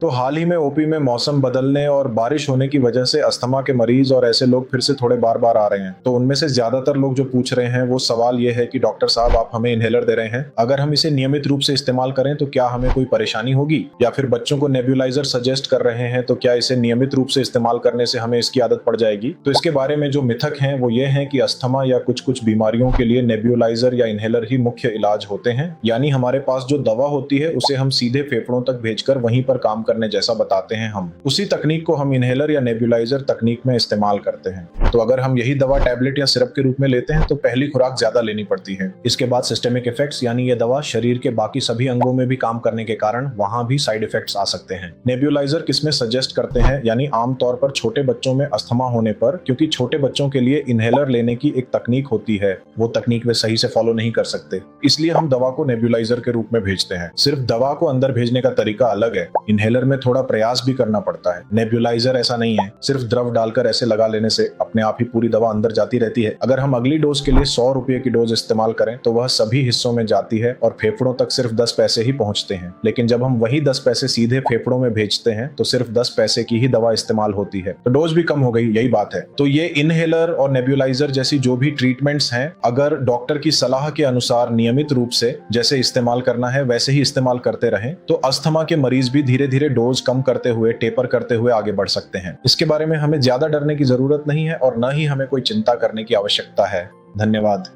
तो हाल ही में ओपी में मौसम बदलने और बारिश होने की वजह से अस्थमा के मरीज और ऐसे लोग फिर से थोड़े बार बार आ रहे हैं। तो उनमें से ज्यादातर लोग जो पूछ रहे हैं वो सवाल ये है कि डॉक्टर साहब आप हमें इनहेलर दे रहे हैं, अगर हम इसे नियमित रूप से इस्तेमाल करें तो क्या हमें कोई परेशानी होगी, या फिर बच्चों को नेब्यूलाइजर सजेस्ट कर रहे हैं तो क्या इसे नियमित रूप से इस्तेमाल करने से हमें इसकी आदत पड़ जाएगी। तो इसके बारे में जो मिथक हैं वो ये हैं कि अस्थमा या कुछ कुछ बीमारियों के लिए नेब्यूलाइजर या इनहेलर ही मुख्य इलाज होते हैं, यानी हमारे पास जो दवा होती है उसे हम सीधे फेफड़ों तक भेजकर वहीं पर काम करने जैसा बताते हैं। हम उसी तकनीक को हम इनहेलर या नेब्यूलाइजर तकनीक में इस्तेमाल करते हैं। तो अगर हम यही दवा टैबलेट या सिरप के रूप में लेते हैं तो पहली खुराक ज्यादा लेनी पड़ती है। इसके बाद सिस्टेमिक इफेक्ट्स यानी ये दवा शरीर के बाकी सभी अंगों में भी काम करने के कारण वहां भी साइड इफेक्ट्स आ सकते हैं। नेब्यूलाइजर किसमें सजेस्ट करते हैं, यानी आमतौर पर छोटे बच्चों में अस्थमा होने पर, क्योंकि छोटे बच्चों के लिए इनहेलर लेने की एक तकनीक होती है, वो तकनीक वे सही से फॉलो नहीं कर सकते, इसलिए हम दवा को नेब्यूलाइजर के रूप में भेजते हैं। सिर्फ दवा को अंदर भेजने का तरीका अलग है, इनहेलर में थोड़ा प्रयास भी करना पड़ता है। नेब्यूलाइजर ऐसा नहीं है, सिर्फ द्रव डालकर ऐसे लगा लेने से अपने आप ही पूरी दवा अंदर जाती रहती है। अगर हम अगली डोज के लिए 100 रुपए की डोज इस्तेमाल करें तो वह सभी हिस्सों में जाती है और फेफड़ों तक सिर्फ 10 पैसे ही पहुंचते हैं। लेकिन जब हम वही 10 पैसे सीधे फेफड़ों में भेजते हैं तो सिर्फ 10 पैसे की ही दवा इस्तेमाल होती है, तो डोज भी कम हो गई, यही बात है। तो ये इनहेलर और नेब्यूलाइजर जैसी जो भी ट्रीटमेंट्स हैं, अगर डॉक्टर की सलाह के अनुसार नियमित रूप से जैसे इस्तेमाल करना है वैसे ही इस्तेमाल करते रहें तो अस्थमा के मरीज भी धीरे धीरे डोज कम करते हुए, टेपर करते हुए आगे बढ़ सकते हैं। इसके बारे में हमें ज्यादा डरने की जरूरत नहीं है और न ही हमें कोई चिंता करने की आवश्यकता है। धन्यवाद।